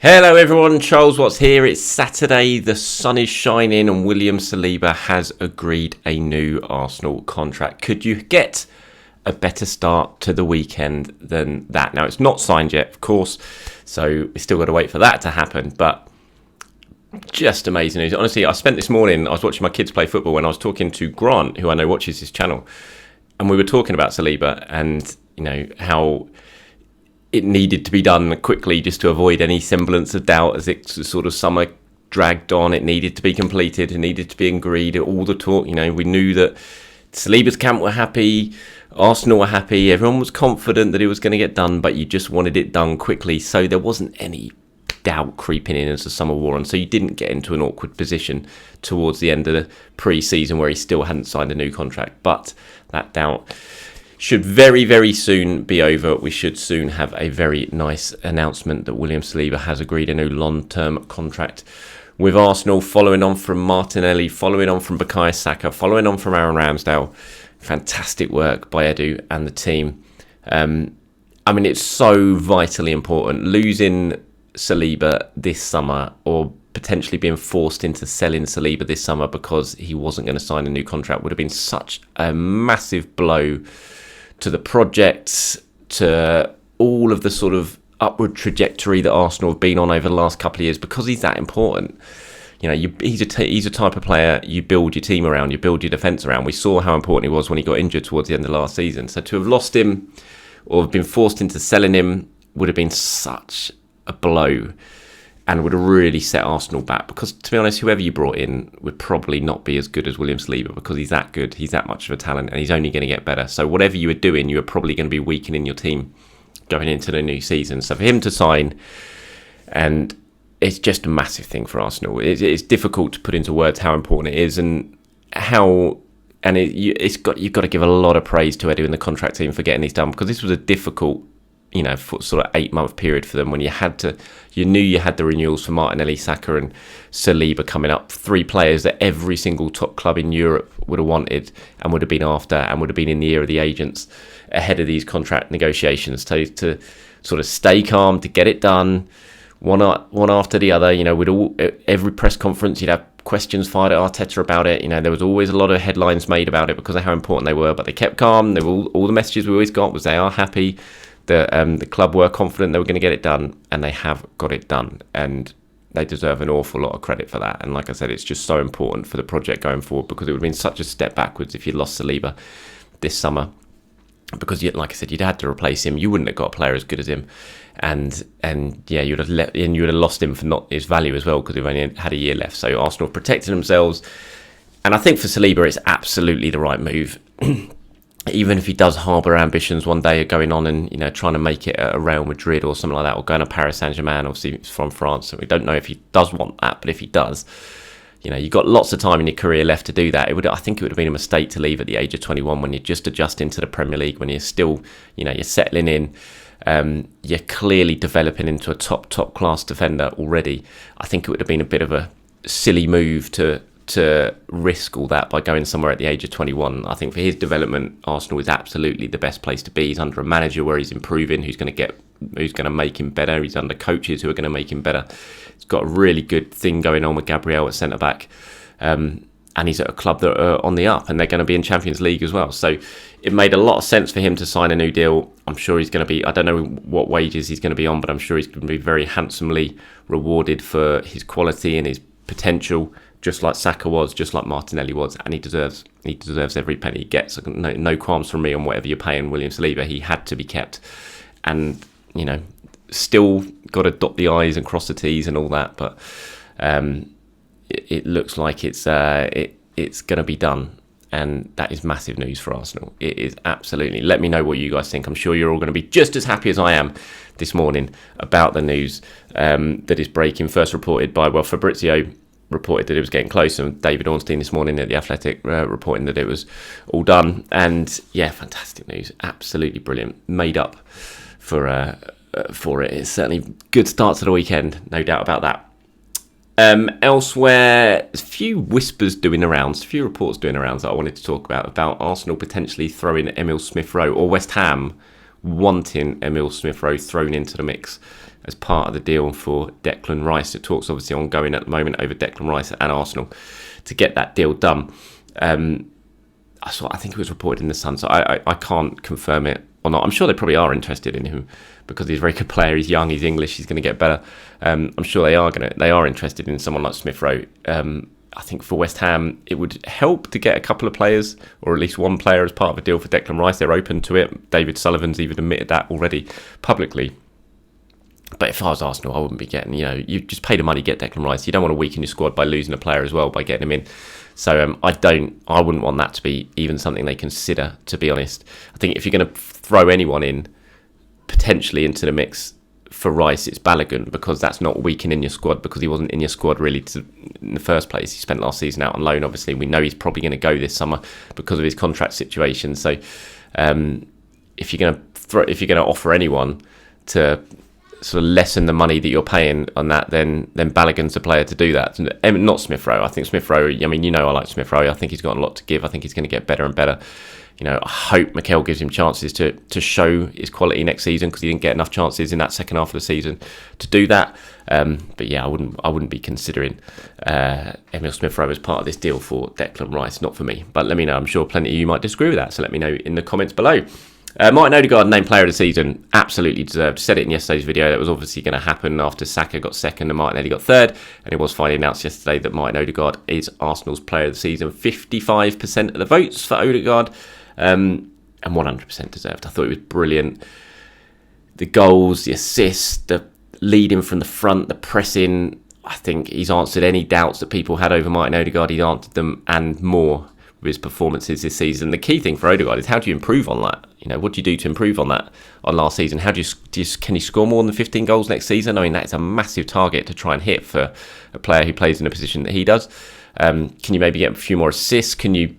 Hello everyone, Charles Watts here. It's Saturday, the sun is shining and William Saliba has agreed a new Arsenal contract. Could you get a better start to the weekend than that? Now, it's not signed yet, of course, so we still got to wait for that to happen, but just amazing news. Honestly, I spent this morning, I was watching my kids play football when I was talking to Grant, who I know watches his channel, and we were talking about Saliba and, how it needed to be done quickly just to avoid any semblance of doubt as it sort of summer dragged on. It needed to be completed. It needed to be agreed. All the talk, we knew that Saliba's camp were happy, Arsenal were happy, everyone was confident that it was going to get done, but you just wanted it done quickly. So there wasn't any doubt creeping in as the summer wore on. So you didn't get into an awkward position towards the end of the pre-season where he still hadn't signed a new contract. But that doubt should very, very soon be over. We should soon have a very nice announcement that William Saliba has agreed a new long-term contract with Arsenal, following on from Martinelli, following on from Bukayo Saka, following on from Aaron Ramsdale. Fantastic work by Edu and the team. It's so vitally important. Losing Saliba this summer, or potentially being forced into selling Saliba this summer because he wasn't going to sign a new contract, would have been such a massive blow to the project, to all of the sort of upward trajectory that Arsenal have been on over the last couple of years, because he's that important. He's a type of player you build your team around, you build your defence around. We saw how important he was when he got injured towards the end of last season. So to have lost him or have been forced into selling him would have been such a blow and would have really set Arsenal back, because, to be honest, whoever you brought in would probably not be as good as William Saliba, because he's that good, he's that much of a talent, and he's only going to get better. So whatever you were doing, you were probably going to be weakening your team going into the new season. So for him to sign, and it's just a massive thing for Arsenal. It's difficult to put into words how important it is, and you've got to give a lot of praise to Edu and the contract team for getting this done, because this was a difficult sort of 8-month period for them, when you knew you had the renewals for Martinelli, Saka and Saliba coming up. 3 players that every single top club in Europe would have wanted and would have been after, and would have been in the ear of the agents ahead of these contract negotiations, to sort of stay calm, to get it done, one after the other. Every press conference you'd have questions fired at Arteta about it. There was always a lot of headlines made about it because of how important they were, but they kept calm. All the messages we always got was they are happy. The club were confident they were going to get it done, and they have got it done, and they deserve an awful lot of credit for that. And like I said, it's just so important for the project going forward, because it would have been such a step backwards if you'd lost Saliba this summer, because like I said, you'd had to replace him. You wouldn't have got a player as good as him, and you'd have lost him for not his value as well, because we've only had a year left. So Arsenal have protected themselves, and I think for Saliba it's absolutely the right move. Even if he does harbour ambitions one day of going on and trying to make it at Real Madrid or something like that, or going to Paris Saint-Germain, obviously he's from France, so we don't know if he does want that, but if he does, you've got lots of time in your career left to do that. I think it would have been a mistake to leave at the age of 21, when you're just adjusting to the Premier League, when you're still, you're settling in, you're clearly developing into a top class defender already. I think it would have been a bit of a silly move to risk all that by going somewhere at the age of 21. I think for his development, Arsenal is absolutely the best place to be. He's under a manager where he's improving, who's going to make him better. He's under coaches who are going to make him better. He's got a really good thing going on with Gabriel at centre back, and he's at a club that are on the up, and they're going to be in Champions League as well. So it made a lot of sense for him to sign a new deal. I'm sure he's going to be, I don't know what wages he's going to be on, but I'm sure he's going to be very handsomely rewarded for his quality and his potential, just like Saka was, just like Martinelli was, and he deserves every penny he gets. No qualms from me on whatever you're paying William Saliba. He had to be kept, and still got to dot the I's and cross the T's and all that. But it looks like it's going to be done, and that is massive news for Arsenal. It is absolutely. Let me know what you guys think. I'm sure you're all going to be just as happy as I am this morning about the news that is breaking. First reported by Fabrizio reported that it was getting close, and David Ornstein this morning at The Athletic reporting that it was all done. And yeah, fantastic news, absolutely brilliant, made up for it. It's certainly a good start to the weekend, no doubt about that. Elsewhere, there's a few whispers doing around, a few reports doing around that I wanted to talk about Arsenal potentially throwing Emile Smith Rowe, or West Ham wanting Emile Smith Rowe thrown into the mix as part of the deal for Declan Rice. The talk's obviously ongoing at the moment over Declan Rice and Arsenal to get that deal done. I think it was reported in the Sun, so I can't confirm it or not. I'm sure they probably are interested in him because he's a very good player. He's young, he's English, he's going to get better. I'm sure they are interested in someone like Smith Rowe. I think for West Ham, it would help to get a couple of players, or at least one player as part of a deal for Declan Rice. They're open to it. David Sullivan's even admitted that already publicly. But if I was Arsenal, I wouldn't be getting, you just pay the money, get Declan Rice. You don't want to weaken your squad by losing a player as well, by getting him in. So I wouldn't want that to be even something they consider, to be honest. I think if you're going to throw anyone in, potentially into the mix for Rice, it's Balogun, because that's not weakening your squad, because he wasn't in your squad really in the first place. He spent last season out on loan. Obviously, we know he's probably going to go this summer because of his contract situation. So if you're going to offer anyone to sort of lessen the money that you're paying on that, then Balogun's the player to do that. Not Smith Rowe. I think Smith Rowe, I like Smith Rowe. I think he's got a lot to give. I think he's going to get better and better. I hope Mikel gives him chances to show his quality next season, because he didn't get enough chances in that second half of the season to do that. But yeah, I wouldn't be considering Emile Smith Rowe as part of this deal for Declan Rice. Not for me. But let me know. I'm sure plenty of you might disagree with that. So let me know in the comments below. Martin Odegaard, named player of the season, absolutely deserved. Said it in yesterday's video. That was obviously going to happen after Saka got second and Martinelli got third. And it was finally announced yesterday that Martin Odegaard is Arsenal's player of the season. 55% of the votes for Odegaard. And 100% deserved. I thought it was brilliant. The goals, the assists, the leading from the front, the pressing. I think he's answered any doubts that people had over Martin Odegaard. He's answered them and more with his performances this season. The key thing for Odegaard is, how do you improve on that? What do you do to improve on that on last season? How can you score more than 15 goals next season? I mean, that is a massive target to try and hit for a player who plays in a position that he does. Can you maybe get a few more assists? Can you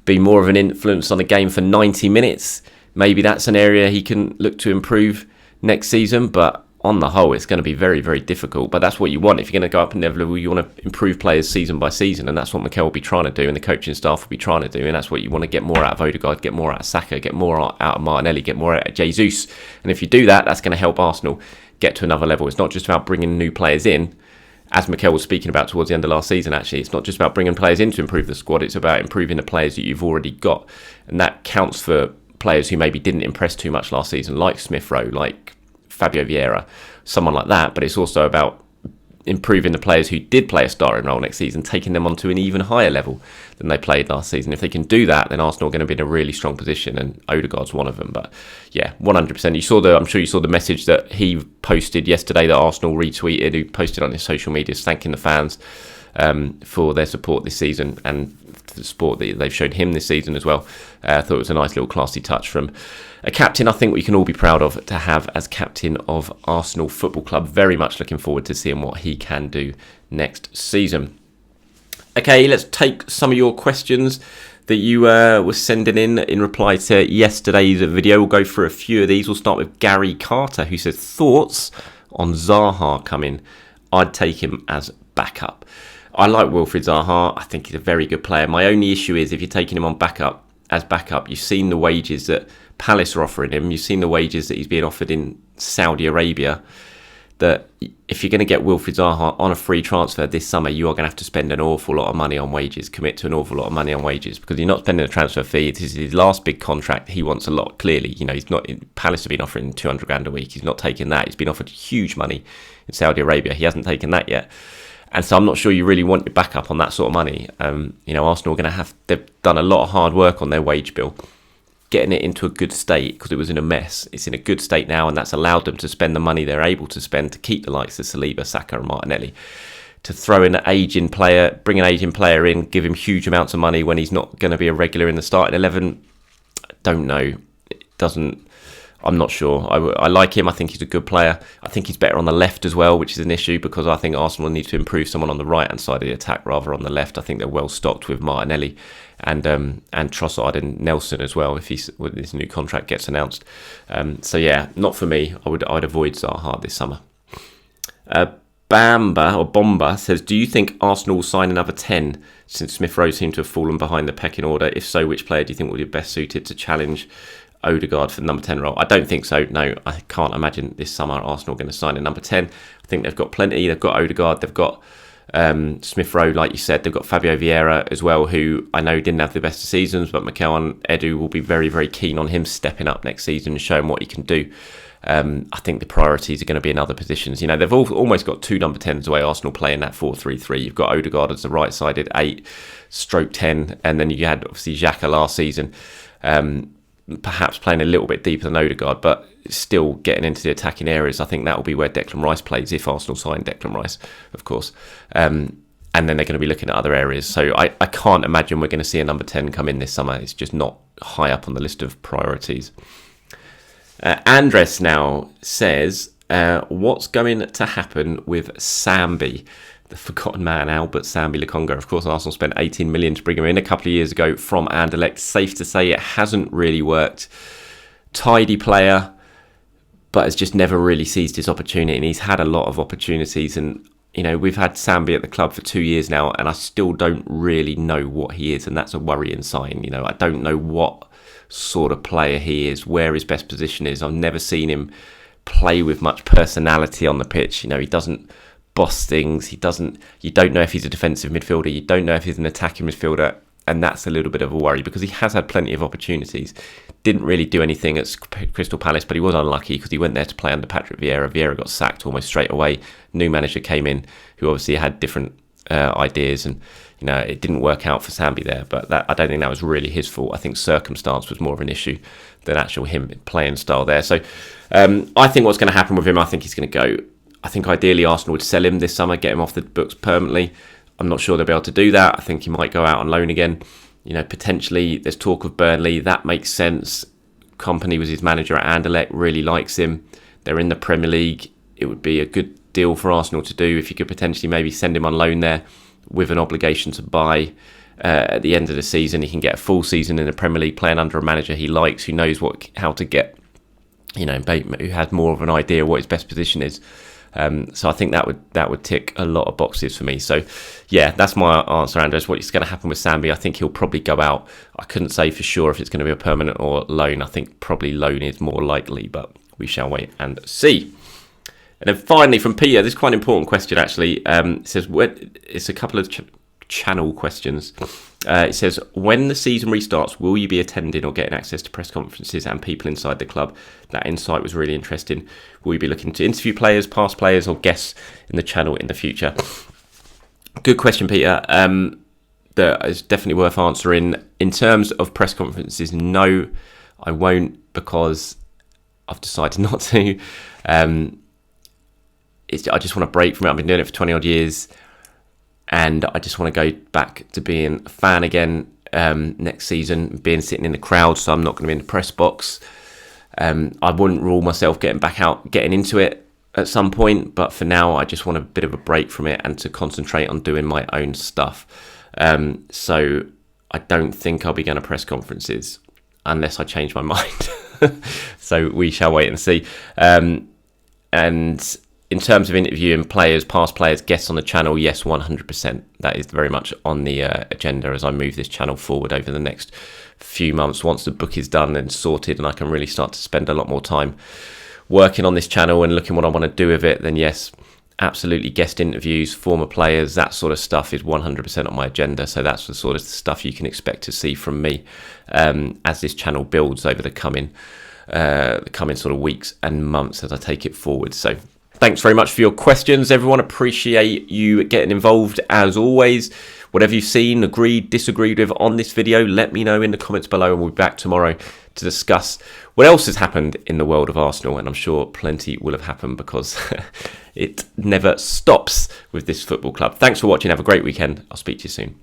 be more of an influence on the game for 90 minutes? Maybe that's an area he can look to improve next season, but on the whole, it's going to be very, very difficult. But that's what you want. If you're going to go up in level, you want to improve players season by season, and that's what Mikel will be trying to do, and the coaching staff will be trying to do, and that's what you want to get more out of Odegaard, get more out of Saka, get more out of Martinelli, get more out of Jesus. And if you do that, that's going to help Arsenal get to another level. It's not just about bringing new players in, as Mikel was speaking about towards the end of last season, actually. It's not just about bringing players in to improve the squad, it's about improving the players that you've already got. And that counts for players who maybe didn't impress too much last season, like Smith Rowe, like Fabio Vieira, someone like that. But it's also about improving the players who did play a starring role next season, taking them onto an even higher level than they played last season. If they can do that, then Arsenal are going to be in a really strong position, and Odegaard's one of them. But yeah, 100%. I'm sure you saw the message that he posted yesterday that Arsenal retweeted, who posted on his social medias thanking the fans for their support this season and the support that they've shown him this season as well. I thought it was a nice little classy touch from a captain I think we can all be proud of to have as captain of Arsenal Football Club. Very much looking forward to seeing what he can do next season. Okay, let's take some of your questions that you were sending in reply to yesterday's video. We'll go through a few of these. We'll start with Gary Carter, who says, thoughts on Zaha coming? I'd take him as backup. I like Wilfried Zaha. I think he's a very good player. My only issue is, if you're taking him on as backup, you've seen the wages that Palace are offering him. You've seen the wages that he's being offered in Saudi Arabia. That if you're going to get Wilfried Zaha on a free transfer this summer, you are going to have to spend an awful lot of money on wages, commit to an awful lot of money on wages, because you're not spending a transfer fee. This is his last big contract. He wants a lot, clearly. He's not. Palace have been offering 200 grand a week. He's not taking that. He's been offered huge money in Saudi Arabia. He hasn't taken that yet. And so I'm not sure you really want your backup on that sort of money. Arsenal are going to they've done a lot of hard work on their wage bill, getting it into a good state, because it was in a mess. It's in a good state now, and that's allowed them to spend the money they're able to spend to keep the likes of Saliba, Saka and Martinelli. To throw in an aging player, bring an aging player in, give him huge amounts of money when he's not going to be a regular in the starting 11, I don't know. I'm not sure. I like him. I think he's a good player. I think he's better on the left as well, which is an issue, because I think Arsenal need to improve someone on the right-hand side of the attack rather on the left. I think they're well stocked with Martinelli and Trossard and Nelson as well, when his new contract gets announced. So yeah, not for me. I'd avoid Zaha this summer. Bomba says, do you think Arsenal will sign another 10 since Smith Rowe seemed to have fallen behind the pecking order? If so, which player do you think will be best suited to challenge Odegaard for the number 10 role? I don't think so. No, I can't imagine this summer Arsenal are going to sign a number 10. I think they've got plenty. They've got Odegaard. They've got Smith Rowe, like you said. They've got Fabio Vieira as well, who I know didn't have the best of seasons, but Mikel Edu will be very, very keen on him stepping up next season and showing what he can do. I think the priorities are going to be in other positions. They've almost got 2 number 10s the way Arsenal play in that 4-3-3. You've got Odegaard as the right-sided 8/10, and then you had obviously Xhaka last season, perhaps playing a little bit deeper than Odegaard, but still getting into the attacking areas. I think that will be where Declan Rice plays, if Arsenal sign Declan Rice, of course. And then they're going to be looking at other areas. So I can't imagine we're going to see a number 10 come in this summer. It's just not high up on the list of priorities. Andres now says, what's going to happen with Sambi, the forgotten man, Albert Sambi Lokonga? Of course, Arsenal spent 18 million to bring him in a couple of years ago from Anderlecht. Safe to say it hasn't really worked. Tidy player, but has just never really seized his opportunity. And he's had a lot of opportunities. And, we've had Sambi at the club for 2 years now, and I still don't really know what he is. And that's a worrying sign. I don't know what sort of player he is, where his best position is. I've never seen him play with much personality on the pitch. He doesn't boss things. You don't know if he's a defensive midfielder. You don't know if he's an attacking midfielder. And that's a little bit of a worry because he has had plenty of opportunities. Didn't really do anything at Crystal Palace, but he was unlucky because he went there to play under Patrick Vieira. Vieira got sacked almost straight away. New manager came in who obviously had different ideas, and it didn't work out for Sambi there, but I don't think that was really his fault. I think circumstance was more of an issue than actual him playing style there. So I think what's going to happen with him, I think he's going to go. I think ideally Arsenal would sell him this summer, get him off the books permanently. I'm not sure they'll be able to do that. I think he might go out on loan again. Potentially there's talk of Burnley. That makes sense. Kompany was his manager at Anderlecht, really likes him. They're in the Premier League. It would be a good deal for Arsenal to do if you could potentially maybe send him on loan there with an obligation to buy at the end of the season. He can get a full season in the Premier League playing under a manager he likes, who knows how to get, who has more of an idea of what his best position is. So I think that would tick a lot of boxes for me. So yeah, that's my answer, Andres. What's going to happen with Sambi? I think he'll probably go out. I couldn't say for sure if it's going to be a permanent or loan. I think probably loan is more likely, but we shall wait and see. And then finally from Peter, this is quite an important question actually. It says, it's a couple of channel questions. It says, when the season restarts, will you be attending or getting access to press conferences and people inside the club? That insight was really interesting. Will you be looking to interview players, past players, or guests in the channel in the future? Good question, Peter. That is definitely worth answering. In terms of press conferences, no, I won't, because I've decided not to. I just want to break from it. I've been doing it for 20 odd years, and I just want to go back to being a fan again next season, being sitting in the crowd. So I'm not going to be in the press box. I wouldn't rule myself getting into it at some point, but for now I just want a bit of a break from it and to concentrate on doing my own stuff. So I don't think I'll be going to press conferences unless I change my mind. So we shall wait and see. And in terms of interviewing players, past players, guests on the channel, yes, 100%. That is very much on the agenda as I move this channel forward over the next few months. Once the book is done and sorted and I can really start to spend a lot more time working on this channel and looking what I want to do with it, then yes, absolutely, guest interviews, former players, that sort of stuff is 100% on my agenda. So that's the sort of stuff you can expect to see from me as this channel builds over the coming sort of weeks and months as I take it forward. So thanks very much for your questions, everyone. Appreciate you getting involved as always. Whatever you've seen, agreed, disagreed with on this video, let me know in the comments below, and we'll be back tomorrow to discuss what else has happened in the world of Arsenal. And I'm sure plenty will have happened because it never stops with this football club. Thanks for watching. Have a great weekend. I'll speak to you soon.